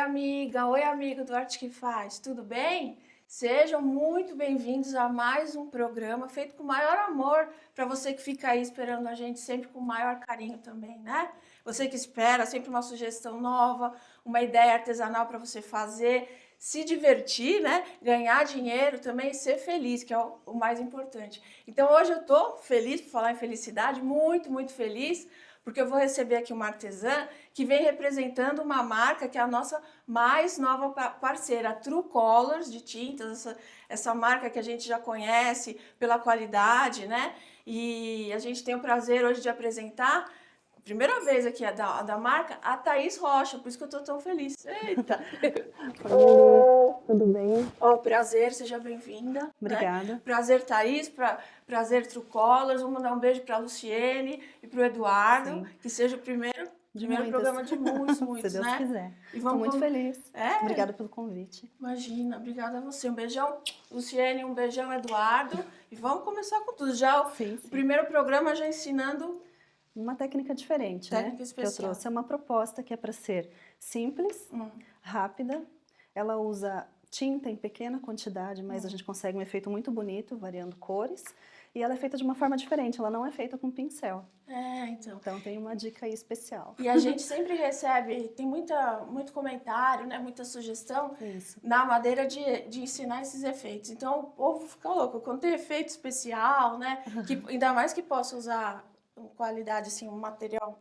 amiga, oi amigo do Arte que Faz, tudo bem? Sejam muito bem-vindos a mais um programa feito com o maior amor para você que fica aí esperando a gente sempre com o maior carinho também, né? Você que espera sempre uma sugestão nova, uma ideia artesanal para você fazer, se divertir, né? Ganhar dinheiro também e ser feliz, que é o mais importante. Então hoje eu tô feliz, por falar em felicidade, muito feliz, porque eu vou receber aqui uma artesã que vem representando uma marca que é a nossa mais nova parceira, a True Colors de tintas, essa marca que a gente já conhece pela qualidade, né? E a gente tem o prazer hoje de apresentar, primeira vez aqui da marca, a Thaís Rocha, por isso que eu tô tão feliz. Eita! Oi, tudo bem? Ó, prazer, seja bem-vinda. Obrigada. Né? Prazer, Thaís, prazer, True Colors. Vou mandar um beijo para a Luciene e para o Eduardo, Sim, que seja o primeiro de programa muitas, de muitos, se Deus né? quiser. E Estou vamos muito feliz. É, Obrigada pelo convite. imagina, obrigada a você. Um beijão, Luciene, um beijão, Eduardo. E vamos começar com tudo. Já Sim, o sim. primeiro programa já ensinando Uma técnica diferente, né? técnica Que eu especial. trouxe é uma proposta que é para ser simples, rápida. Ela usa tinta em pequena quantidade, mas a gente consegue um efeito muito bonito, variando cores. E ela é feita de uma forma diferente, ela não é feita com pincel. É, então. Então tem uma dica aí especial. E a gente sempre recebe, tem muito comentário, né, muita sugestão Isso. na madeira de ensinar esses efeitos. Então o povo fica louco. Quando tem efeito especial, né, que ainda mais que possa usar com qualidade, assim, um material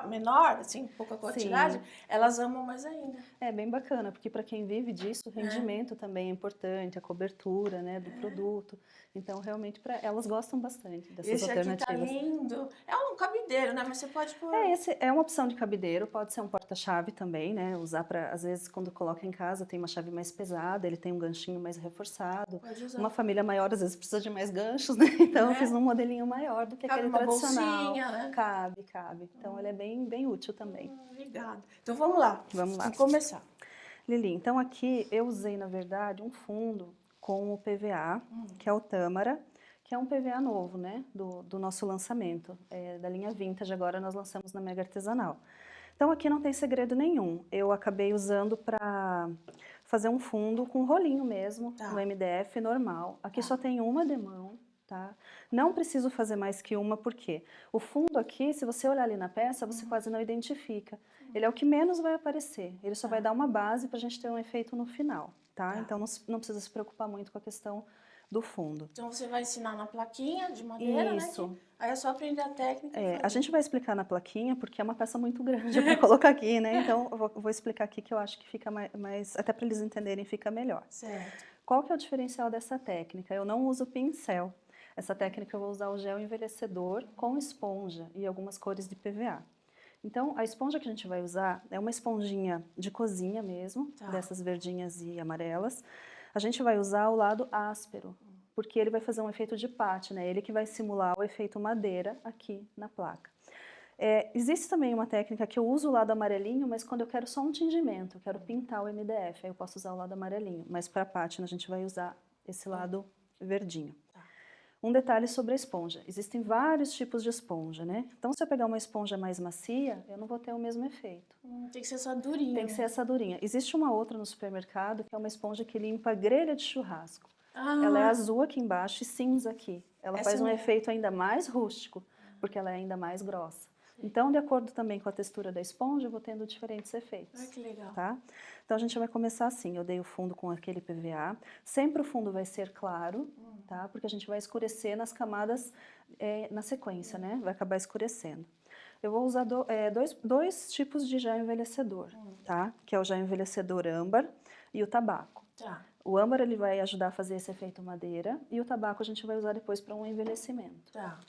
menor, assim, pouca quantidade, Sim. elas amam mais ainda. É bem bacana, porque para quem vive disso, o rendimento também é importante, a cobertura, né, do produto. Então, realmente, elas gostam bastante dessas Esse aqui tá alternativas. lindo. É um cabideiro, né, mas você pode pôr... Esse é uma opção de cabideiro, pode ser um porta-chave também, né? Usar para, às vezes, quando coloca em casa, tem uma chave mais pesada, ele tem um ganchinho mais reforçado. Pode usar. Uma família maior, às vezes, precisa de mais ganchos, né? Então, eu Né? fiz um modelinho maior do que Cabe aquele uma tradicional. bolsinha, né? Cabe. Então, ele é bem útil também. Obrigada. Então vamos lá. Vamos lá. Vamos começar. Lili, então aqui eu usei, na verdade, um fundo com o PVA, que é o Tâmara, que é um PVA novo, né, do nosso lançamento, da linha Vintage, agora nós lançamos na Mega Artesanal. Então aqui não tem segredo nenhum, eu acabei usando para fazer um fundo com rolinho mesmo, no MDF normal. Aqui só tem uma demão, tá? Não preciso fazer mais que uma, porque o fundo aqui, se você olhar ali na peça, você quase não identifica. Ele é o que menos vai aparecer, ele só vai dar uma base para a gente ter um efeito no final, tá? Então não precisa se preocupar muito com a questão do fundo. Então você vai ensinar na plaquinha de madeira, Isso. né? Aí é só aprender a técnica. A gente vai explicar na plaquinha, porque é uma peça muito grande para colocar aqui, né? Então eu vou explicar aqui que eu acho que fica mais até para eles entenderem, fica melhor. Certo. Qual que é o diferencial dessa técnica? Eu não uso pincel. Essa técnica eu vou usar o gel envelhecedor com esponja e algumas cores de PVA. Então, a esponja que a gente vai usar é uma esponjinha de cozinha mesmo, dessas verdinhas e amarelas. A gente vai usar o lado áspero, porque ele vai fazer um efeito de pátina, ele que vai simular o efeito madeira aqui na placa. Existe também uma técnica que eu uso o lado amarelinho, mas quando eu quero só um tingimento, eu quero pintar o MDF, aí eu posso usar o lado amarelinho, mas para a pátina a gente vai usar esse lado verdinho. Um detalhe sobre a esponja, existem vários tipos de esponja, né? Então se eu pegar uma esponja mais macia, eu não vou ter o mesmo efeito. Tem que ser essa durinha. Tem que ser essa durinha. Existe uma outra no supermercado que é uma esponja que limpa grelha de churrasco. Ela é azul aqui embaixo e cinza aqui. Ela faz um efeito ainda mais rústico, porque ela é ainda mais grossa. Então, de acordo também com a textura da esponja, eu vou tendo diferentes efeitos. Ai, que legal. Tá? Então, a gente vai começar assim. Eu dei o fundo com aquele PVA. Sempre o fundo vai ser claro, tá? Porque a gente vai escurecer nas camadas na sequência, né? Vai acabar escurecendo. Eu vou usar dois tipos de gel envelhecedor, tá? Que é o gel envelhecedor âmbar e o tabaco. Tá. O âmbar ele vai ajudar a fazer esse efeito madeira e o tabaco a gente vai usar depois para um envelhecimento. Tá.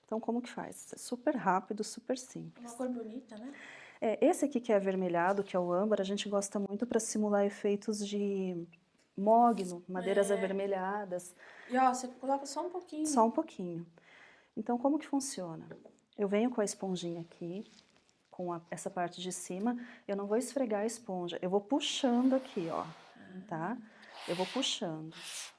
Então, como que faz? É super rápido, super simples. Uma cor bonita, né? Esse aqui que é avermelhado, que é o âmbar, a gente gosta muito para simular efeitos de mogno, madeiras avermelhadas. E ó, você coloca só um pouquinho. Só um pouquinho. Então, como que funciona? Eu venho com a esponjinha aqui, com essa parte de cima, eu não vou esfregar a esponja, eu vou puxando aqui, ó, tá? Eu vou puxando.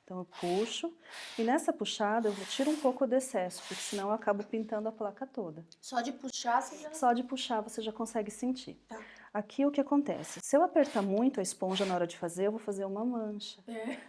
Então eu puxo, e nessa puxada eu tiro um pouco do excesso, porque senão eu acabo pintando a placa toda. Só de puxar você já... Só de puxar você já consegue sentir. Tá. Aqui o que acontece? Se eu apertar muito a esponja na hora de fazer, eu vou fazer uma mancha.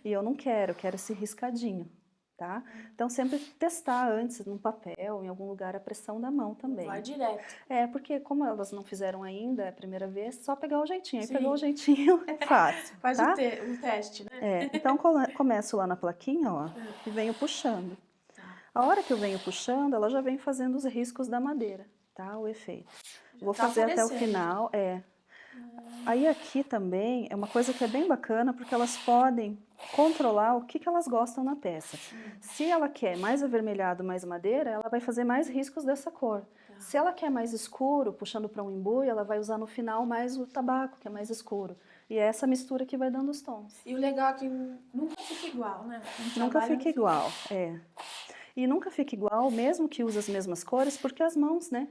E eu não quero, eu quero esse riscadinho, tá? Então sempre testar antes no papel, em algum lugar, a pressão da mão também. Vai direto. Porque como elas não fizeram ainda a primeira vez, só pegar o jeitinho. Aí Sim. pegou o jeitinho, é fácil, Faz tá? o teste, né? Então começo lá na plaquinha, ó, e venho puxando. Tá. A hora que eu venho puxando, ela já vem fazendo os riscos da madeira, tá? O efeito. Vou tá fazer até o aparecendo. final, Aí aqui também é uma coisa que é bem bacana, porque elas podem controlar o que elas gostam na peça. Se ela quer mais avermelhado, mais madeira, ela vai fazer mais riscos dessa cor. Se ela quer mais escuro, puxando para um embuio, ela vai usar no final mais o tabaco, que é mais escuro. E é essa mistura que vai dando os tons. E o legal é que nunca fica igual, né? Nunca fica igual, E nunca fica igual, mesmo que use as mesmas cores, porque as mãos, né?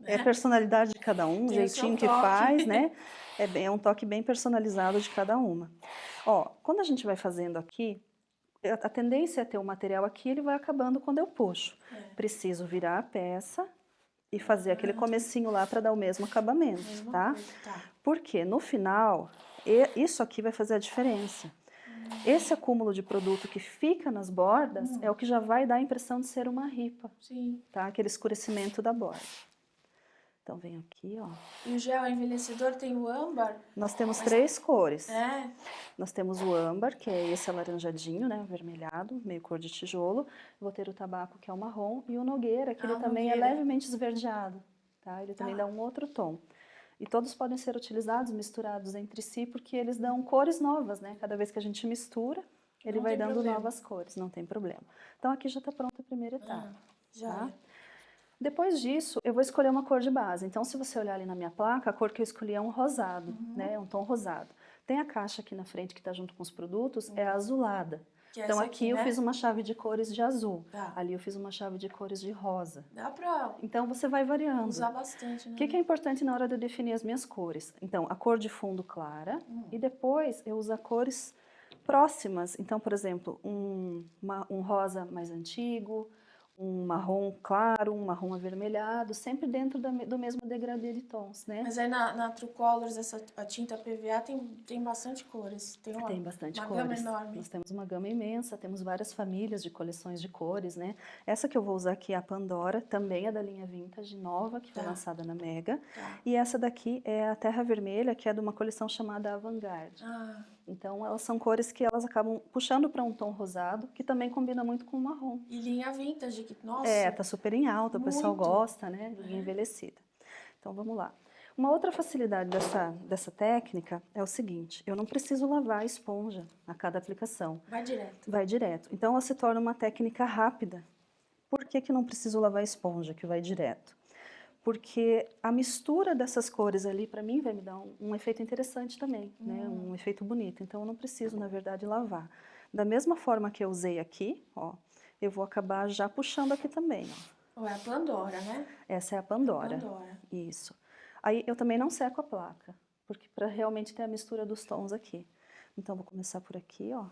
É a personalidade de cada um, o jeitinho que faz, né? É um toque bem personalizado de cada uma. Ó, quando a gente vai fazendo aqui, a tendência é ter o material aqui, ele vai acabando quando eu puxo. Preciso virar a peça e fazer aquele comecinho lá para dar o mesmo acabamento, tá? Porque no final, isso aqui vai fazer a diferença. Esse acúmulo de produto que fica nas bordas é o que já vai dar a impressão de ser uma ripa, tá? Aquele escurecimento da borda. Então, vem aqui, ó. E o gel envelhecedor tem o âmbar? Nós temos 3 cores. É? Nós temos o âmbar, que é esse alaranjadinho, né, avermelhado, meio cor de tijolo. Vou ter o tabaco, que é o marrom, e o nogueira, que ele também é levemente esverdeado, tá? Ele também dá um outro tom. E todos podem ser utilizados, misturados entre si, porque eles dão cores novas, né? Cada vez que a gente mistura, ele vai dando novas cores, não tem problema. Então, aqui já está pronta a primeira etapa, tá? Depois disso, eu vou escolher uma cor de base. Então, se você olhar ali na minha placa, a cor que eu escolhi é um rosado, né? Um tom rosado. Tem a caixa aqui na frente que está junto com os produtos, é azulada. Então, aqui eu fiz uma chave de cores de azul. Ali eu fiz uma chave de cores de rosa. Dá pra Então, você vai variando. usar bastante, né? O que é importante na hora de eu definir as minhas cores? Então, a cor de fundo clara e depois eu uso cores próximas. Então, por exemplo, um rosa mais antigo, um marrom claro, um marrom avermelhado, sempre dentro do mesmo degradê de tons, né? Mas aí na True Colors, a tinta PVA tem bastante cores. Tem bastante uma cores. Gama enorme. Nós temos uma gama imensa, temos várias famílias de coleções de cores, né? Essa que eu vou usar aqui é a Pandora, também é da linha Vintage, nova, que foi lançada na Mega. E essa daqui é a Terra Vermelha, que é de uma coleção chamada Avantgarde. Então, elas são cores que elas acabam puxando para um tom rosado, que também combina muito com o marrom. E linha vintage, que, nossa... tá super em alta, o pessoal gosta, né? Linha envelhecida. Então, vamos lá. Uma outra facilidade dessa técnica é o seguinte, eu não preciso lavar a esponja a cada aplicação. Vai direto. Vai direto. Então, ela se torna uma técnica rápida. Por que não preciso lavar a esponja, que vai direto? Porque a mistura dessas cores ali, para mim, vai me dar um efeito interessante também, né? Um efeito bonito. Então, eu não preciso, na verdade, lavar. Da mesma forma que eu usei aqui, ó, eu vou acabar já puxando aqui também, ó. É a Pandora, né? Essa é a Pandora. Isso. Aí, eu também não seco a placa, porque para realmente ter a mistura dos tons aqui. Então, vou começar por aqui, ó.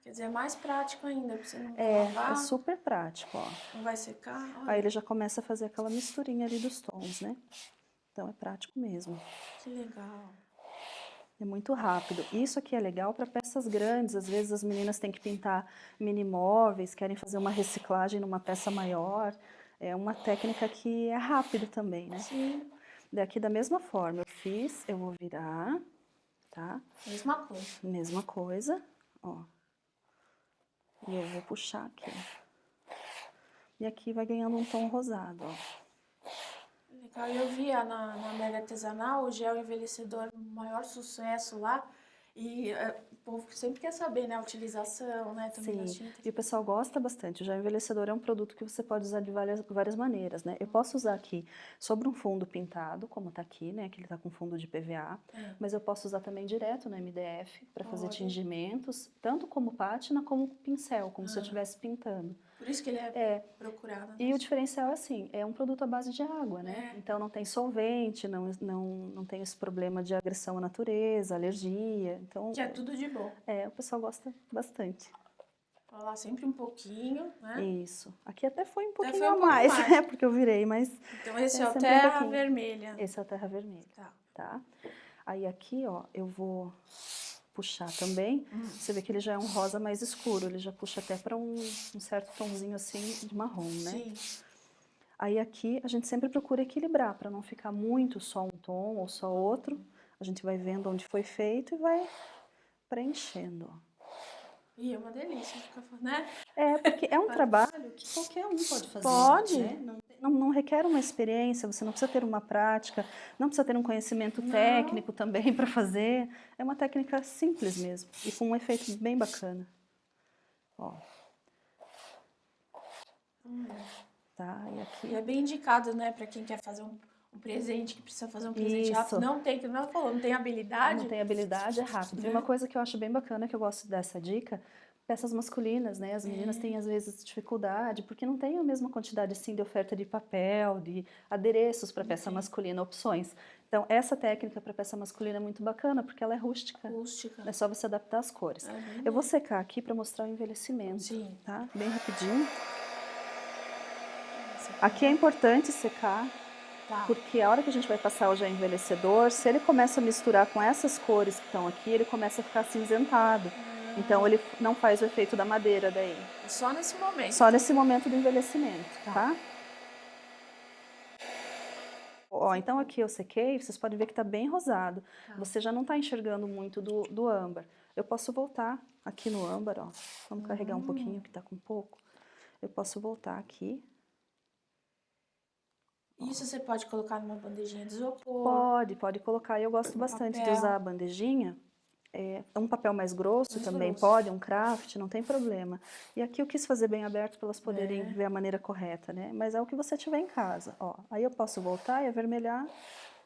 Quer dizer, é mais prático ainda, pra você não lavar. É super prático, ó. Não vai secar. Olha. Aí ele já começa a fazer aquela misturinha ali dos tons, né? Então é prático mesmo. Que legal. É muito rápido. Isso aqui é legal para peças grandes. Às vezes as meninas têm que pintar mini móveis, querem fazer uma reciclagem numa peça maior. É uma técnica que é rápida também, né? Sim. Daqui da mesma forma, eu vou virar, tá? Mesma coisa. Mesma coisa, ó. E eu vou puxar aqui. E aqui vai ganhando um tom rosado, ó. Legal. Eu via na Mega Artesanal o gel envelhecedor, maior sucesso lá. E o povo sempre quer saber, né? A utilização, né? Também das tintas. E o pessoal gosta bastante. O gel envelhecedor é um produto que você pode usar de várias maneiras, né? Eu posso usar aqui sobre um fundo pintado, como tá aqui, né? Que ele tá com fundo de PVA. Mas eu posso usar também direto no MDF para fazer tingimentos, tanto como pátina como pincel, como se eu estivesse pintando. Por isso que ele é procurado. Né? E o diferencial é assim, é um produto à base de água, né? Então não tem solvente, não tem esse problema de agressão à natureza, alergia. Então, que é tudo de bom. O pessoal gosta bastante. Ó, Colar sempre um pouquinho, né? Isso. Aqui até foi um Até pouquinho foi um a pouco mais, mais. né? Porque eu virei, mas Então esse é o sempre um terra pouquinho. vermelha. Esse é o terra vermelha, Tá. tá? Aí aqui, ó, eu vou puxar também. Você vê que ele já é um rosa mais escuro, ele já puxa até para um certo tomzinho assim de marrom, né? Sim. Aí aqui a gente sempre procura equilibrar, para não ficar muito só um tom ou só outro. A gente vai vendo onde foi feito e vai preenchendo, ó. E é uma delícia ficar, né? É, porque é um trabalho que qualquer um pode fazer. Pode. Né? Não requer uma experiência, você não precisa ter uma prática, não precisa ter um conhecimento técnico também para fazer. É uma técnica simples mesmo e com um efeito bem bacana. Ó. Tá, e aqui. E é bem indicado, né, para quem quer fazer um presente, que precisa fazer um presente Isso. rápido. Não tem, como ela falou, não tem habilidade. Não tem habilidade, é rápido. Né? E uma coisa que eu acho bem bacana, que eu gosto dessa dica, peças masculinas, né? As meninas têm às vezes dificuldade, porque não tem a mesma quantidade assim de oferta de papel, de adereços para peça masculina, opções. Então, essa técnica para peça masculina é muito bacana, porque ela é rústica. Rústica. É só você adaptar as cores. Eu vou secar aqui para mostrar o envelhecimento, Sim. tá? Bem rapidinho. Aqui é importante secar, porque a hora que a gente vai passar o gel envelhecedor, se ele começa a misturar com essas cores que estão aqui, ele começa a ficar acinzentado. Então ele não faz o efeito da madeira daí. Só nesse momento. Só nesse momento do envelhecimento, tá? Ó, então aqui eu sequei, vocês podem ver que está bem rosado. Você já não está enxergando muito do âmbar. Eu posso voltar aqui no âmbar, ó. Vamos carregar um pouquinho, que está com pouco. Eu posso voltar aqui. Isso você pode colocar numa bandejinha de isopor. Pode colocar. Eu gosto bastante de usar a bandejinha. É um papel mais grosso também pode, um craft, não tem problema. E aqui eu quis fazer bem aberto para elas poderem ver a maneira correta, né? Mas é o que você tiver em casa, ó. Aí eu posso voltar e avermelhar,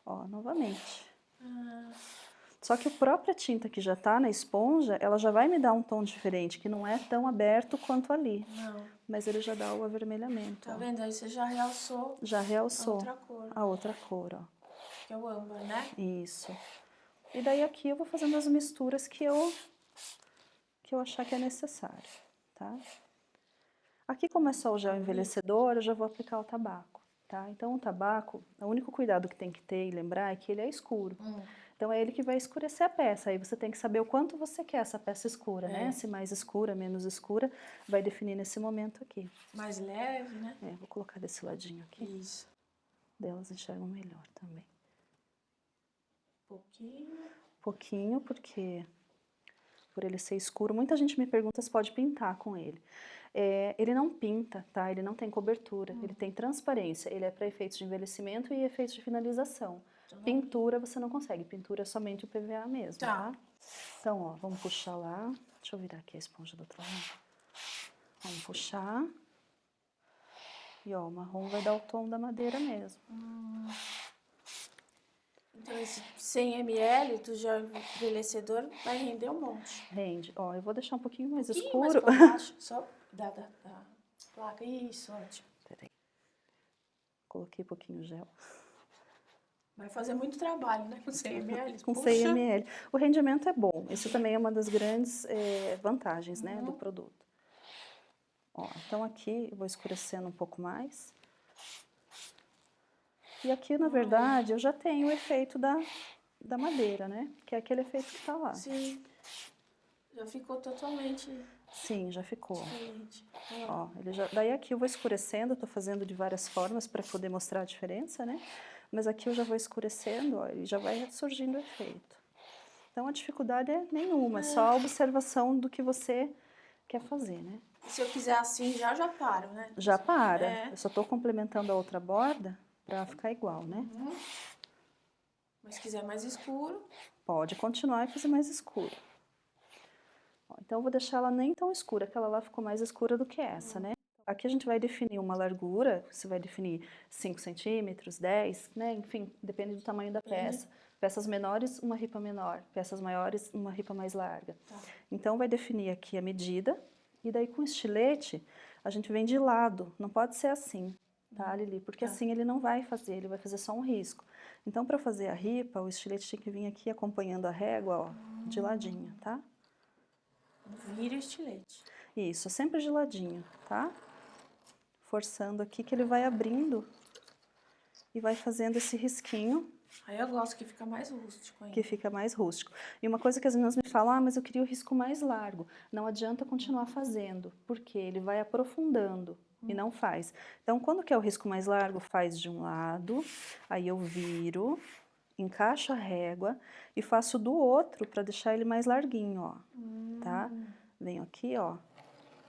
ó, novamente. Só que a própria tinta que já tá na esponja, ela já vai me dar um tom diferente, que não é tão aberto quanto ali. Não. Mas ele já dá o avermelhamento. Tá vendo? Aí você já realçou. Já realçou a outra cor, ó. Que é o âmbar, né? Isso. E daí aqui eu vou fazendo as misturas que eu achar que é necessário, tá? Aqui, como é só o gel envelhecedor, eu já vou aplicar o tabaco, tá? Então o tabaco, o único cuidado que tem que ter e lembrar é que ele é escuro. Então é ele que vai escurecer a peça, aí você tem que saber o quanto você quer essa peça escura, né? Se mais escura, menos escura, vai definir nesse momento aqui. Mais leve, né? Vou colocar desse ladinho aqui. Isso. Delas enxergam melhor também. Pouquinho, porque por ele ser escuro, muita gente me pergunta se pode pintar com ele. Ele não pinta, tá? Ele não tem cobertura, ele tem transparência, ele é para efeitos de envelhecimento e efeitos de finalização. Pintura você não consegue, pintura é somente o PVA mesmo, tá? Então, ó, vamos puxar lá. Deixa eu virar aqui a esponja do outro lado. Vamos puxar. E ó, o marrom vai dar o tom da madeira mesmo. Então esse 100 ml do gel envelhecedor vai render um monte. Rende. Ó, eu vou deixar um pouquinho mais Mais escuro. pra baixo, só da placa. Isso, ótimo. Peraí. Coloquei um pouquinho de gel. Vai fazer muito trabalho, né? Com 100 ml. Com 100 ml. O rendimento é bom. Isso também é uma das grandes vantagens, né, do produto. Ó, então aqui eu vou escurecendo um pouco mais. E aqui, na verdade, eu já tenho o efeito da madeira, né? Que é aquele efeito que tá lá. Sim. Já ficou totalmente... Sim, já ficou. Diferente. Ó, daí aqui eu vou escurecendo, eu tô fazendo de várias formas para poder mostrar a diferença, né? Mas aqui eu já vou escurecendo, ó, e já vai surgindo o efeito. Então a dificuldade é nenhuma, é só a observação do que você quer fazer, né? Se eu quiser assim, já paro, né? Já para. Eu só tô complementando a outra borda para ficar igual, né? Mas se quiser mais escuro... Pode continuar e fazer mais escuro. Ó, então eu vou deixar ela nem tão escura, aquela lá ficou mais escura do que essa, né? Aqui a gente vai definir uma largura, você vai definir 5 centímetros, 10, né? Enfim, depende do tamanho da peça. Peças menores, uma ripa menor. Peças maiores, uma ripa mais larga. Então vai definir aqui a medida, e daí com estilete, a gente vem de lado, não pode ser assim, tá, Lili? Porque assim ele não vai fazer, ele vai fazer só um risco. Então para fazer a ripa, o estilete tem que vir aqui acompanhando a régua, ó, de ladinho, tá? Vira o estilete. Isso, sempre de ladinho, tá? Forçando aqui que ele vai abrindo e vai fazendo esse risquinho. Aí eu gosto que fica mais rústico ainda. Que fica mais rústico. E uma coisa que as meninas me falam, ah, mas eu queria o risco mais largo. Não adianta continuar fazendo, porque ele vai aprofundando e não faz. Então, quando quer o risco mais largo, faz de um lado, aí eu viro, encaixo a régua e faço do outro para deixar ele mais larguinho, ó, tá? Venho aqui, ó.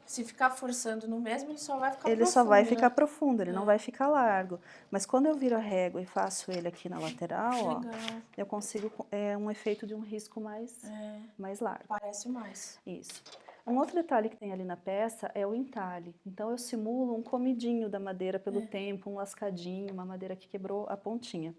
Se ficar forçando no mesmo, ele só vai ficar Ele profundo, só vai né? ficar profundo, ele não vai ficar largo. Mas quando eu viro a régua e faço ele aqui na lateral, ó, Legal. eu consigo um efeito de um risco mais largo. Parece mais. Isso. Um outro detalhe que tem ali na peça é o entalhe. Então eu simulo um comidinho da madeira pelo tempo, um lascadinho, uma madeira que quebrou a pontinha.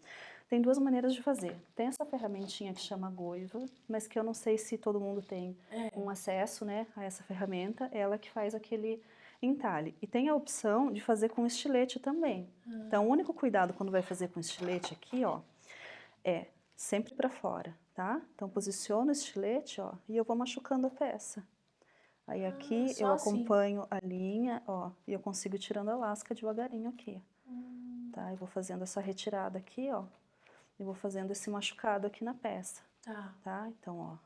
Tem duas maneiras de fazer. Tem essa ferramentinha que chama goiva, mas que eu não sei se todo mundo tem um acesso, né, a essa ferramenta. É ela que faz aquele entalhe. E tem a opção de fazer com estilete também. Então o único cuidado quando vai fazer com estilete aqui, ó, é sempre para fora, tá? Então posiciono o estilete, ó, e eu vou machucando a peça. Aí aqui só eu assim. acompanho a linha, ó, e eu consigo ir tirando a lasca devagarinho aqui. Tá? Eu vou fazendo essa retirada aqui, ó, e vou fazendo esse machucado aqui na peça. Tá? Então, ó,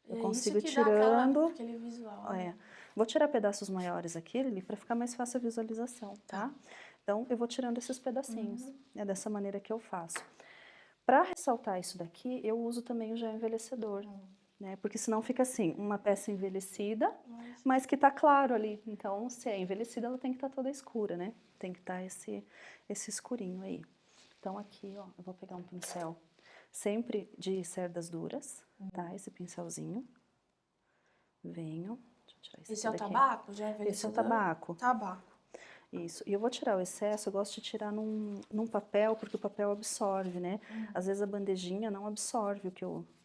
eu consigo isso que tirando. dá aquele visual. Né? Vou tirar pedaços maiores aqui, Lili, para ficar mais fácil a visualização, tá? Então, eu vou tirando esses pedacinhos. É dessa maneira que eu faço. Para ressaltar isso daqui, eu uso também o gel envelhecedor, né? Porque senão fica assim, uma peça envelhecida, mas que tá claro ali. Então, se é envelhecida, ela tem que estar toda escura, né? Tem que estar esse escurinho aí. Então, aqui, ó, eu vou pegar um pincel sempre de cerdas duras, tá? Esse pincelzinho. Venho. Deixa eu tirar Esse é o daqui. tabaco? Já envelhecedor? Esse é o tabaco. Tabaco. Isso. E eu vou tirar o excesso, eu gosto de tirar num papel, porque o papel absorve, né? Às vezes a bandejinha não absorve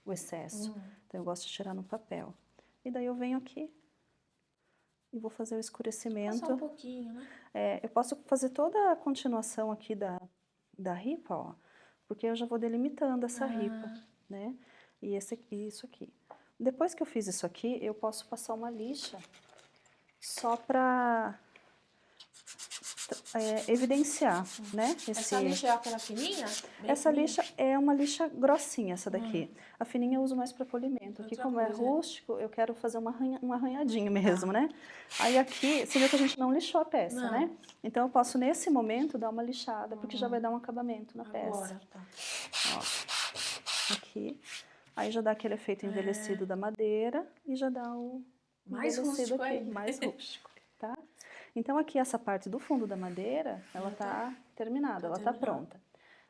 o excesso. Então eu gosto de tirar no papel. E daí eu venho aqui e vou fazer o escurecimento. Só um pouquinho, né? Eu posso fazer toda a continuação aqui da ripa, ó, porque eu já vou delimitando essa ripa, né? E isso aqui. Depois que eu fiz isso aqui, eu posso passar uma lixa só para evidenciar, né? Essa lixa é aquela fininha? Essa lixa é uma lixa grossinha, essa daqui. A fininha eu uso mais para polimento. Aqui, como é rústico, eu quero fazer um arranhadinho mesmo, né? Aí aqui, você viu que a gente não lixou a peça, né? Então eu posso, nesse momento, dar uma lixada, porque já vai dar um acabamento na peça. Ó, aqui. Aí já dá aquele efeito envelhecido da madeira e já dá o mais envelhecido rústico aqui, mais rústico, tá? Então aqui essa parte do fundo da madeira, ela tá terminada, ela tá pronta.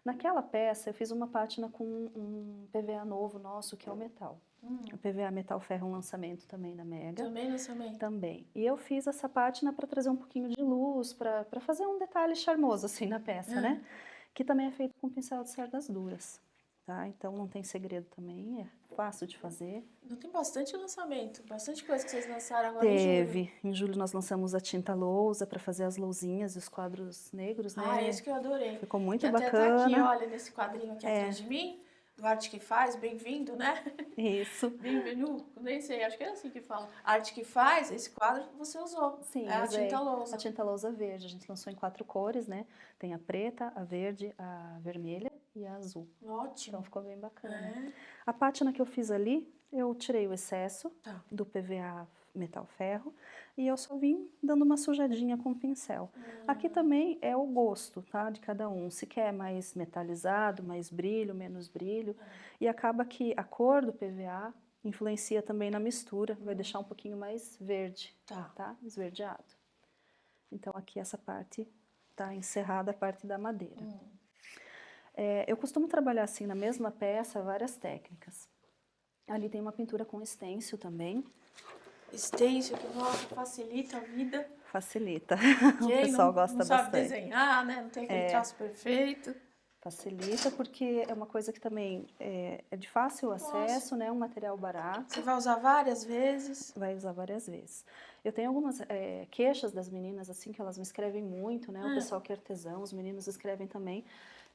Naquela peça eu fiz uma pátina com um PVA novo nosso, que é o metal. O PVA metal ferro, um lançamento também da Mega. Também lançamento? Também. E eu fiz essa pátina para trazer um pouquinho de luz, para fazer um detalhe charmoso assim na peça, né? Que também é feito com pincel de cerdas duras. Tá? Então não tem segredo também, é fácil de fazer. Não tem bastante lançamento, bastante coisa que vocês lançaram agora em julho. Teve. Em julho nós lançamos a tinta lousa para fazer as lousinhas e os quadros negros, né? Ah, esse que eu adorei. Ficou muito que bacana. Até tá aqui, olha, nesse quadrinho aqui atrás de mim, do Arte que Faz, bem-vindo, né? Isso. Bem-vindo, nem sei, acho que é assim que fala. Arte que Faz, esse quadro você usou. Sim, é a tinta lousa. A tinta lousa verde, a gente lançou em 4 cores, né? Tem a preta, a verde, a vermelha e a azul. Ótimo. Então ficou bem bacana. A pátina que eu fiz ali, eu tirei o excesso do PVA metal ferro e eu só vim dando uma sujadinha com o pincel. Aqui também é o gosto, tá, de cada um. Se quer mais metalizado, mais brilho, menos brilho. E acaba que a cor do PVA influencia também na mistura, vai deixar um pouquinho mais verde, tá? Esverdeado. Então aqui essa parte tá encerrada, a parte da madeira. Eu costumo trabalhar assim na mesma peça várias técnicas. Ali tem uma pintura com estêncil também. Estêncil, que nossa, facilita a vida. Facilita. Quem o pessoal gosta não sabe bastante. desenhar, né? Não tem aquele traço perfeito. Facilita porque é uma coisa que também é de fácil acesso, né? Um material barato. Você vai usar várias vezes? Vai usar várias vezes. Eu tenho algumas queixas das meninas, assim, que elas me escrevem muito, né? O pessoal que é artesão, os meninos escrevem também.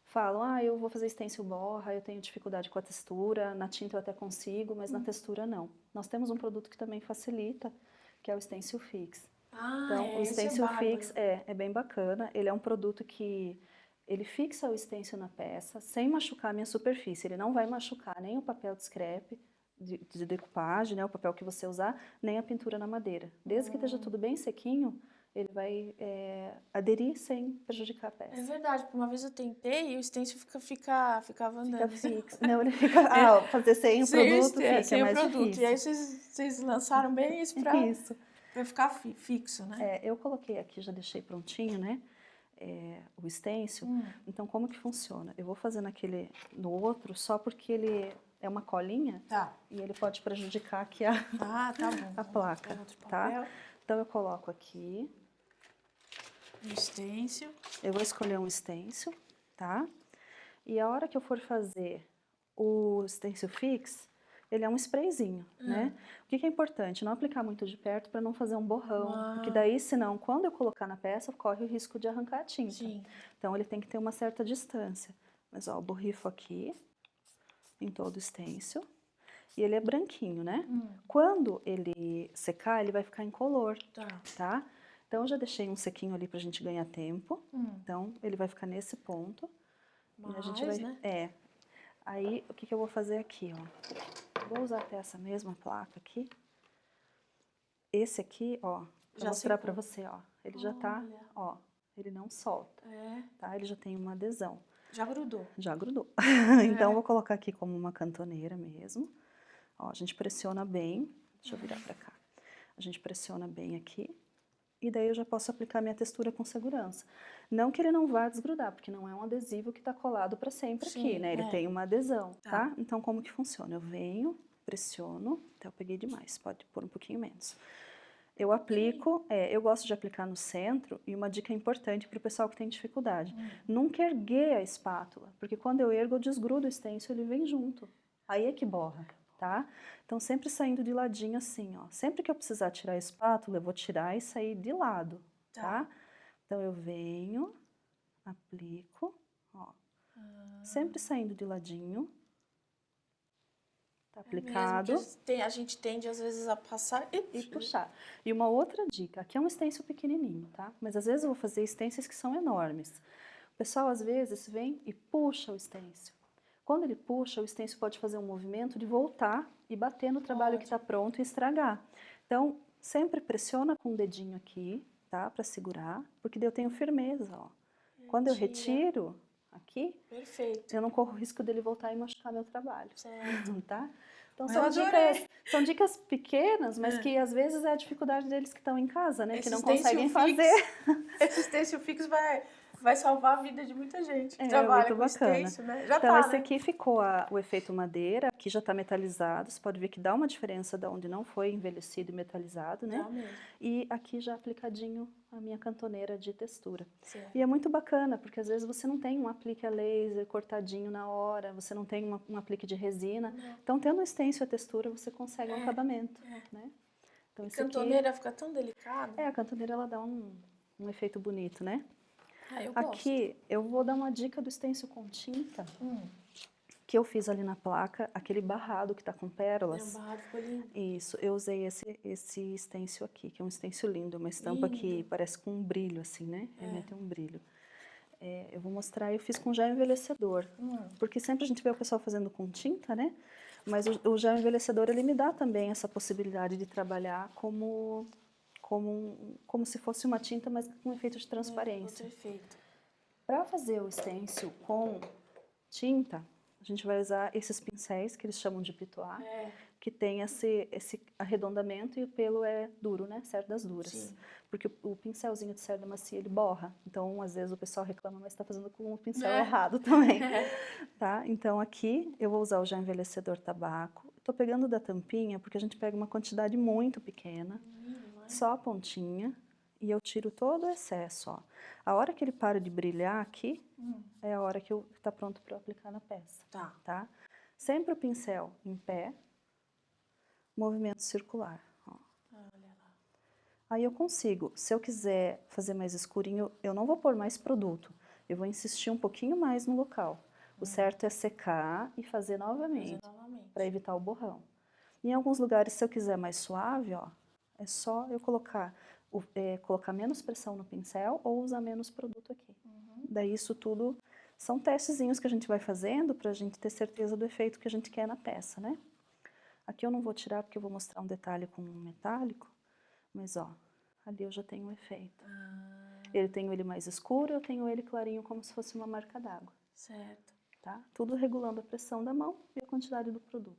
Falam, eu vou fazer stencil borra, eu tenho dificuldade com a textura, na tinta eu até consigo, mas na textura não. Nós temos um produto que também facilita, que é o Stencil Fix. Ah, Então, o esse é Stencil bárbaro. Fix é bem bacana. Ele é um produto que ele fixa o stencil na peça sem machucar a minha superfície. Ele não vai machucar nem o papel de scrap, de decupagem, né, o papel que você usar, nem a pintura na madeira. Desde que esteja tudo bem sequinho, ele vai aderir sem prejudicar a É peça. verdade, porque uma vez eu tentei e o stencil ficava andando. Fica fixo. Não, ele fica... fazer sem o produto fica, sem é o mais produto. E aí difícil. vocês lançaram bem isso Isso. pra ficar fixo, né? Eu coloquei aqui, já deixei prontinho, né? O stencil. Então, como que funciona? Eu vou fazer no outro só porque ele é uma colinha Tá. e ele pode prejudicar aqui Ah, tá bom. a placa, Outro tá? papel. Então, eu coloco aqui. O stencil. Eu vou escolher um stencil, tá? E a hora que eu for fazer o stencil fix, ele é um sprayzinho, né? O que é importante? Não aplicar muito de perto para não fazer um borrão, porque daí, senão, quando eu colocar na peça, corre o risco de arrancar a tinta. Sim. Então, ele tem que ter uma certa distância. Mas, ó, eu borrifo aqui, em todo o stencil, e ele é branquinho, né? Quando ele secar, ele vai ficar incolor, tá? Então, eu já deixei um sequinho ali pra gente ganhar tempo. Então, ele vai ficar nesse ponto. E a gente vai... né? Aí, o que eu vou fazer aqui, ó? Vou usar até essa mesma placa aqui. Esse aqui, ó, pra mostrar pra você, ó. Ele já tá, ó, ele não solta, tá? Ele já tem uma adesão. Já grudou. Já grudou. Então, eu vou colocar aqui como uma cantoneira mesmo. Ó, a gente pressiona bem. Deixa eu virar pra cá. A gente pressiona bem aqui. E daí eu já posso aplicar minha textura com segurança. Não que ele não vá desgrudar, porque não é um adesivo que tá colado pra sempre aqui, né? Ele tem uma adesão, tá? Então, como que funciona? Eu venho, pressiono, até eu peguei demais, pode pôr um pouquinho menos. Eu aplico, eu gosto de aplicar no centro, e uma dica importante para o pessoal que tem dificuldade. Nunca erguer a espátula, porque quando eu ergo, eu desgrudo o stencil, ele vem junto. Aí é que borra, tá? Então, sempre saindo de ladinho assim, ó. Sempre que eu precisar tirar a espátula, eu vou tirar e sair de lado, tá? Então, eu venho, aplico, ó. Sempre saindo de ladinho. Tá aplicado. A gente tende, às vezes, a passar e puxar. E uma outra dica, aqui é um stencil pequenininho, tá? Mas às vezes eu vou fazer stencils que são enormes. O pessoal, às vezes, vem e puxa o stencil. Quando ele puxa, o stencil pode fazer um movimento de voltar e bater no trabalho que está pronto e estragar. Então, sempre pressiona com o dedinho aqui, tá? Para segurar, porque daí eu tenho firmeza, ó. Quando eu retiro aqui, eu não corro o risco dele voltar e machucar meu trabalho. Certo. Tá? Então, são dicas pequenas, mas que às vezes é a dificuldade deles que estão em casa, né? Que não conseguem fazer. Esse stencil fix vai salvar a vida de muita gente que trabalha com stencil, né? Já então, tá, esse aqui ficou o efeito madeira, aqui já tá metalizado, você pode ver que dá uma diferença de onde não foi envelhecido e metalizado, né? Dá mesmo. E aqui já aplicadinho a minha cantoneira de textura. Certo. E é muito bacana, porque às vezes você não tem um aplique a laser cortadinho na hora, você não tem um aplique de resina. Não. Então, tendo o stencil e a textura, você consegue um acabamento, né? Então, a cantoneira fica tão delicada. A cantoneira ela dá um efeito bonito, né? Eu aqui gosto. eu vou dar uma dica do stencil com tinta que eu fiz ali na placa, aquele barrado que tá com pérolas. O barrado ficou lindo. Isso, eu usei esse stencil aqui, que é um stencil lindo, uma estampa que parece com um brilho assim, né? Remete a um brilho. Eu vou mostrar, eu fiz com gel envelhecedor, porque sempre a gente vê o pessoal fazendo com tinta, né? Mas o gel envelhecedor, ele me dá também essa possibilidade de trabalhar como se fosse uma tinta, mas com efeito de transparência. Para fazer o stencil com tinta, a gente vai usar esses pincéis, que eles chamam de pitois, que tem esse arredondamento e o pelo é duro, né? Cerdas duras. Sim. Porque o pincelzinho de cerda macia, ele borra. Então, às vezes o pessoal reclama, mas está fazendo com o pincel errado também. Tá? Então, aqui eu vou usar o gel envelhecedor tabaco. Estou pegando da tampinha, porque a gente pega uma quantidade muito pequena, só a pontinha, e eu tiro todo o excesso, ó. A hora que ele para de brilhar aqui, é a hora que está pronto para eu aplicar na peça. Tá? Sempre o pincel em pé, movimento circular. Ó. Olha lá. Aí eu consigo, se eu quiser fazer mais escurinho, eu não vou pôr mais produto, eu vou insistir um pouquinho mais no local. O certo é secar e fazer novamente, para evitar o borrão. Em alguns lugares, se eu quiser mais suave, ó, É só eu colocar menos pressão no pincel ou usar menos produto aqui. Daí isso tudo são testezinhos que a gente vai fazendo para a gente ter certeza do efeito que a gente quer na peça, né? Aqui eu não vou tirar porque eu vou mostrar um detalhe com um metálico, mas ó, ali eu já tenho um efeito. Eu tenho ele mais escuro, eu tenho ele clarinho como se fosse uma marca d'água. Certo. Tá? Tudo regulando a pressão da mão e a quantidade do produto.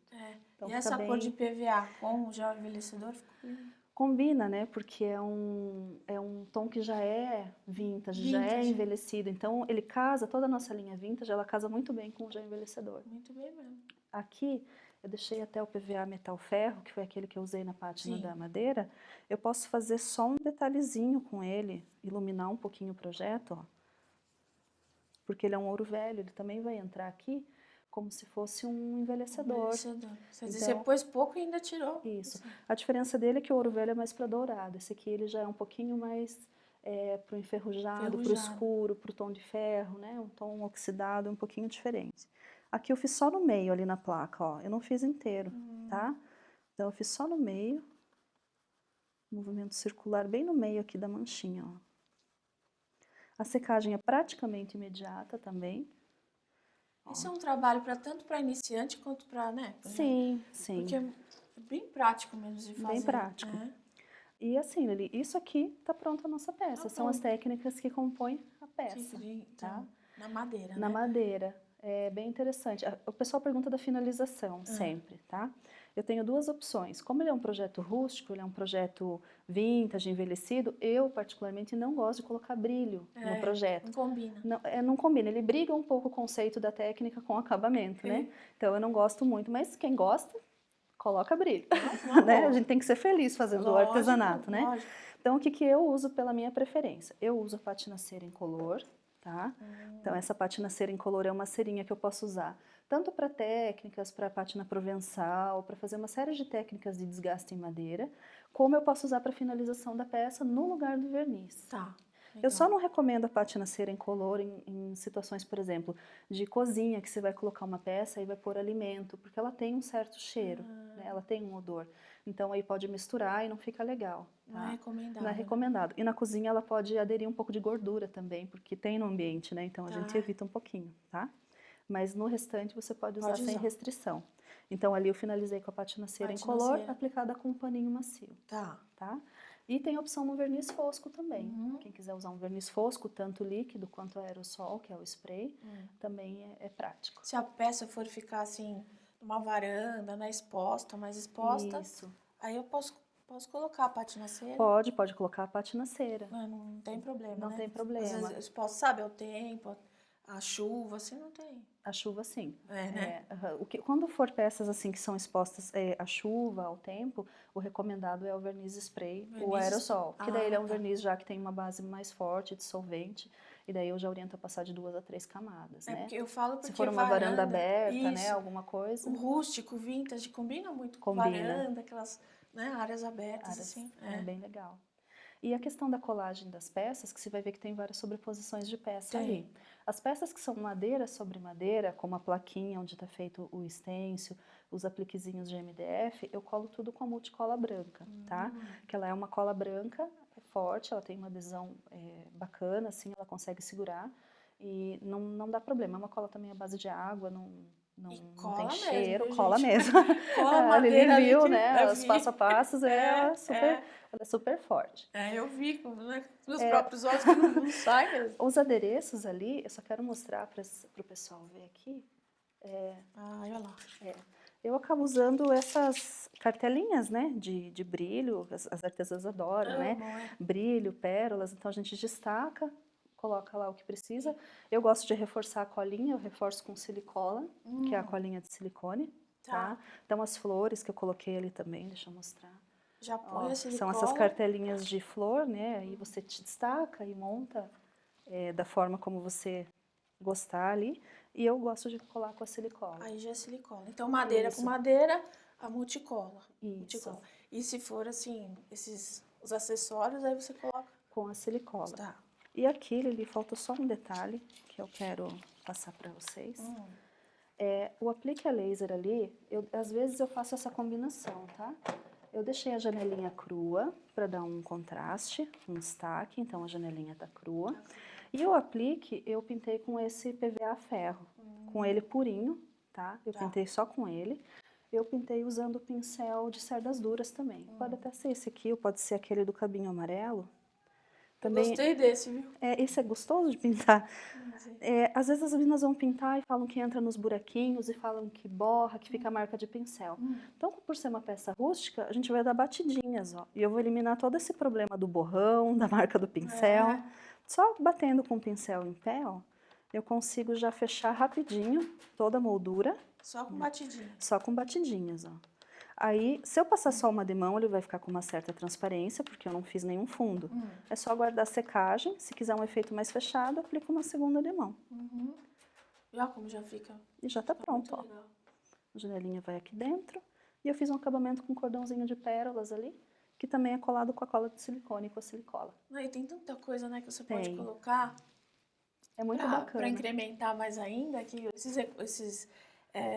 Então, e essa cor de PVA com o gel envelhecedor ficou lindo. Combina, né? Porque é um tom que já é vintage, já é envelhecido. Então, ele casa, toda a nossa linha vintage, ela casa muito bem com o gel envelhecedor. Muito bem mesmo. Aqui, eu deixei até o PVA metal ferro, que foi aquele que eu usei na pátina da madeira. Eu posso fazer só um detalhezinho com ele, iluminar um pouquinho o projeto, ó. Porque ele é um ouro velho, ele também vai entrar aqui como se fosse um envelhecedor. Você pôs pouco e ainda tirou. Isso. A diferença dele é que o ouro velho é mais para dourado. Esse aqui ele já é um pouquinho mais para o enferrujado, para o escuro, para o tom de ferro, né? Um tom oxidado, um pouquinho diferente. Aqui eu fiz só no meio ali na placa, ó. Eu não fiz inteiro, tá? Então eu fiz só no meio. Movimento circular bem no meio aqui da manchinha, ó. A secagem é praticamente imediata também. Isso é um trabalho tanto para iniciante quanto para, né? Sim. Porque é bem prático mesmo de fazer. Bem prático. E assim, Lili, isso aqui tá pronta a nossa peça. São as técnicas que compõem a peça. Tá? Na madeira, Na madeira. É bem interessante. O pessoal pergunta da finalização, sempre, tá? Eu tenho duas opções. Como ele é um projeto rústico, ele é um projeto vintage, envelhecido, eu particularmente não gosto de colocar brilho no projeto. Não combina. Não combina. Ele briga um pouco o conceito da técnica com o acabamento, né? Então eu não gosto muito, mas quem gosta, coloca brilho. Né? A gente tem que ser feliz fazendo o artesanato, né? Lógico. Então o que eu uso pela minha preferência? Eu uso a pátina cera incolor, tá? Então essa pátina cera incolor é uma cerinha que eu posso usar tanto para técnicas, para pátina provençal, para fazer uma série de técnicas de desgaste em madeira, como eu posso usar para finalização da peça no lugar do verniz. Tá. Eu só não recomendo a pátina cera incolor em situações, por exemplo, de cozinha, que você vai colocar uma peça e vai pôr alimento, porque ela tem um certo cheiro, né? Ela tem um odor. Então aí pode misturar e não fica legal. Tá? Não é recomendado. Não é recomendado. E na cozinha ela pode aderir um pouco de gordura também, porque tem no ambiente, né? Então a gente evita um pouquinho, tá? Mas no restante você pode usar sem restrição. Então ali eu finalizei com a pátina cera incolor, aplicada com um paninho macio. Tá. E tem a opção no verniz fosco também. Quem quiser usar um verniz fosco, tanto líquido quanto aerossol, que é o spray, também é prático. Se a peça for ficar assim, numa varanda, mais exposta, aí eu posso colocar a pátina cera? Pode colocar a pátina cera. Não tem problema, Não tem problema. Às vezes exposta, sabe, é o tempo, a chuva, assim, não tem. A chuva, sim. Né? Quando for peças assim que são expostas à chuva, ao tempo, o recomendado é o verniz spray, o aerossol. Que daí ele é um verniz já que tem uma base mais forte, dissolvente, e daí eu já oriento a passar de 2 a 3 camadas, né? Porque eu falo porque se for uma varanda aberta, né, alguma coisa. O rústico, vintage, combina muito com varanda, aquelas áreas abertas, assim. É bem legal. E a questão da colagem das peças, que você vai ver que tem várias sobreposições de peça ali. As peças que são madeira sobre madeira, como a plaquinha onde está feito o estêncil, os apliquezinhos de MDF, eu colo tudo com a multicola branca, tá? Que ela é uma cola branca, é forte, ela tem uma adesão bacana, assim, ela consegue segurar e não dá problema. É uma cola também à base de água, não tem cheiro, cola mesmo. Cola a Lili viu, que né? Os passo a passos, ela é super forte. Eu vi com os próprios olhos que não sai mesmo. Os adereços ali, eu só quero mostrar para o pessoal ver aqui. Olha lá. Eu acabo usando essas cartelinhas, né, de brilho, as artesãs adoram, né? Brilho, pérolas, então a gente destaca, coloca lá o que precisa. Eu gosto de reforçar a colinha, eu reforço com silicola, que é a colinha de silicone, tá? Então as flores que eu coloquei ali também, deixa eu mostrar. Já põe a silicone. São essas cartelinhas de flor, né? Aí você te destaca e monta da forma como você gostar ali. E eu gosto de colar com a silicola. Aí já é silicone. Então madeira com madeira, a multicola. Isso. E se for assim, os acessórios, aí você coloca com a silicola. Tá. E aqui, Lili, falta só um detalhe que eu quero passar para vocês. O aplique a laser ali, às vezes eu faço essa combinação, tá? Eu deixei a janelinha crua para dar um contraste, um destaque, então a janelinha tá crua. E o aplique eu pintei com esse PVA ferro, com ele purinho, tá? Eu pintei só com ele. Eu pintei usando o pincel de cerdas duras também. Pode até ser esse aqui, ou pode ser aquele do cabinho amarelo. Também, eu gostei desse, viu? Esse é gostoso de pintar. Às vezes as meninas vão pintar e falam que entra nos buraquinhos e falam que borra, que fica a marca de pincel. Então, por ser uma peça rústica, a gente vai dar batidinhas, ó. E eu vou eliminar todo esse problema do borrão, da marca do pincel. Só batendo com o pincel em pé, ó, eu consigo já fechar rapidinho toda a moldura. Só com batidinhas? Só com batidinhas, ó. Aí, se eu passar só uma demão, ele vai ficar com uma certa transparência, porque eu não fiz nenhum fundo. É só aguardar a secagem. Se quiser um efeito mais fechado, aplica uma segunda demão. E ó como já fica. E já tá pronto, ó. Legal. A janelinha vai aqui dentro. E eu fiz um acabamento com um cordãozinho de pérolas ali, que também é colado com a cola de silicone, com a silicola. E tem tanta coisa, né, que você pode colocar. É muito bacana. Para incrementar mais ainda, que esses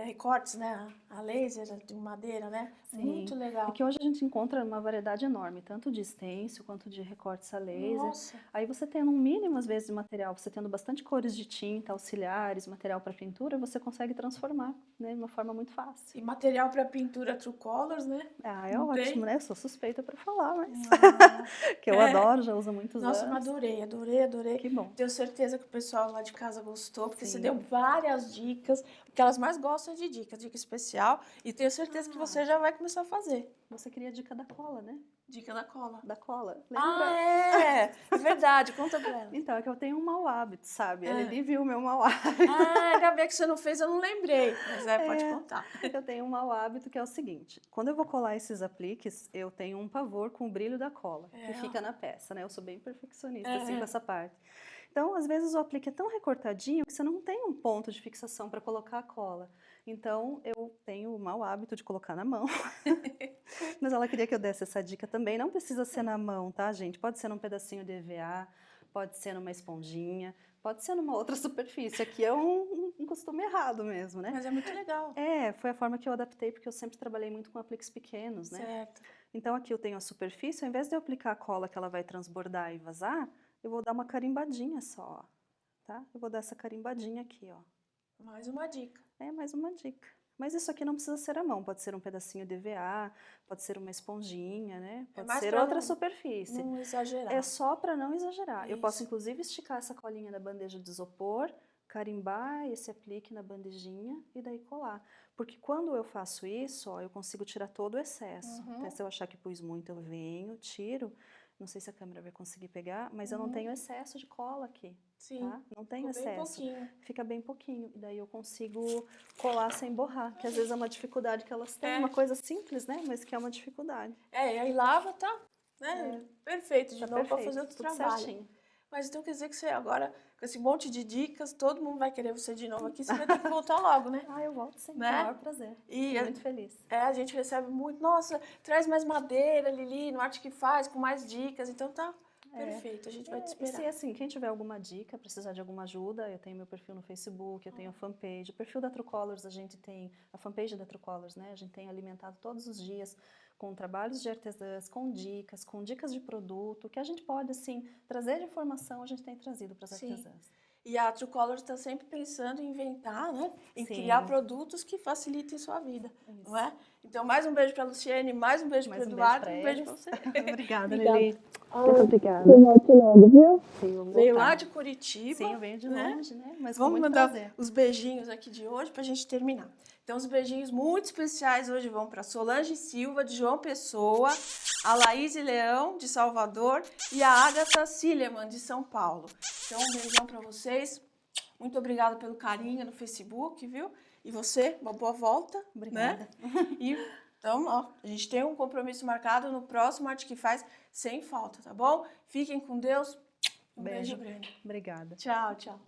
recortes, né, a laser de madeira, né? Sim. Muito legal. Porque hoje a gente encontra uma variedade enorme, tanto de stencil quanto de recortes a laser. Nossa. Aí você tendo um mínimo, às vezes, de material, você tendo bastante cores de tinta, auxiliares, material para pintura, você consegue transformar, né, de uma forma muito fácil. E material para pintura True Colors, né? Ah, é ótimo, né? Eu sou suspeita para falar, mas que eu adoro, já uso há muitos Nossa, anos. eu adorei. Que bom. Tenho certeza que o pessoal lá de casa gostou, porque Sim. você deu várias dicas, porque elas mais gostam de dica especial, e tenho certeza que você já vai começar a fazer. Você queria dica da cola, né? Dica da cola. Da cola, lembra? Ah, é verdade, conta pra ela. Então, é que eu tenho um mau hábito, sabe? A Lili viu o meu mau hábito. Ainda bem que você não fez, eu não lembrei. Mas pode contar. Eu tenho um mau hábito que é o seguinte, quando eu vou colar esses apliques, eu tenho um pavor com o brilho da cola, que fica na peça, né? Eu sou bem perfeccionista, assim, com essa parte. Então, às vezes o aplique é tão recortadinho que você não tem um ponto de fixação para colocar a cola. Então, eu tenho o mau hábito de colocar na mão. Mas ela queria que eu desse essa dica também. Não precisa ser na mão, tá, gente? Pode ser num pedacinho de EVA, pode ser numa esponjinha, pode ser numa outra superfície. Aqui é um costume errado mesmo, né? Mas é muito legal. Foi a forma que eu adaptei, porque eu sempre trabalhei muito com apliques pequenos, né? Certo. Então, aqui eu tenho a superfície, ao invés de eu aplicar a cola que ela vai transbordar e vazar, eu vou dar uma carimbadinha só, tá? Eu vou dar essa carimbadinha aqui, ó. Mais uma dica. Mais uma dica. Mas isso aqui não precisa ser a mão, pode ser um pedacinho de EVA, pode ser uma esponjinha, né? Pode ser outra superfície. Não exagerar. É só para não exagerar. Isso. Eu posso, inclusive, esticar essa colinha da bandeja de isopor, carimbar esse aplique na bandejinha e daí colar. Porque quando eu faço isso, ó, eu consigo tirar todo o excesso. Até se eu achar que pus muito, eu venho, tiro. Não sei se a câmera vai conseguir pegar, mas eu não tenho excesso de cola aqui. Sim. Tá? Não tenho excesso. Bem pouquinho. Fica bem pouquinho. E daí eu consigo colar sem borrar, que às vezes é uma dificuldade que elas têm. Uma coisa simples, né? Mas que é uma dificuldade. E aí lava, tá? Né? Perfeito, de novo para fazer outro trabalho. Certinho. Mas então quer dizer que você agora, com esse monte de dicas, todo mundo vai querer você de novo aqui, você vai ter que voltar logo, né? Eu volto sim, né? Com o maior prazer. Estou muito feliz. A gente recebe muito, nossa, traz mais madeira, Lili, no Arte que Faz, com mais dicas, então tá perfeito, a gente vai te esperar. E se assim, quem tiver alguma dica, precisar de alguma ajuda, eu tenho meu perfil no Facebook, eu tenho a fanpage, o perfil da True Colors, a gente tem, a fanpage da True Colors, né? A gente tem alimentado todos os dias com trabalhos de artesãs, com dicas de produto, que a gente pode, assim, trazer de informação, a gente tem trazido para as artesãs. E a True Colors está sempre pensando em inventar, né? Em criar produtos que facilitem sua vida, não é? Então, mais um beijo para a Luciene, mais um beijo para o Eduardo, um beijo para você. Obrigada, Lili. Muito obrigada. Volte logo, viu? Sim, veio lá de Curitiba. Sim, eu venho de longe, né? Mas vamos mandar prazer. Os beijinhos aqui de hoje para a gente terminar. Então, os beijinhos muito especiais hoje vão para Solange Silva, de João Pessoa, a Laís Leão, de Salvador, e a Agatha Sileman, de São Paulo. Então, um beijão para vocês. Muito obrigada pelo carinho no Facebook, viu? E você, uma boa volta. Obrigada. Né? E, então, ó, a gente tem um compromisso marcado no próximo Arte que Faz, sem falta, tá bom? Fiquem com Deus. Um beijo grande. Obrigada. Tchau, tchau.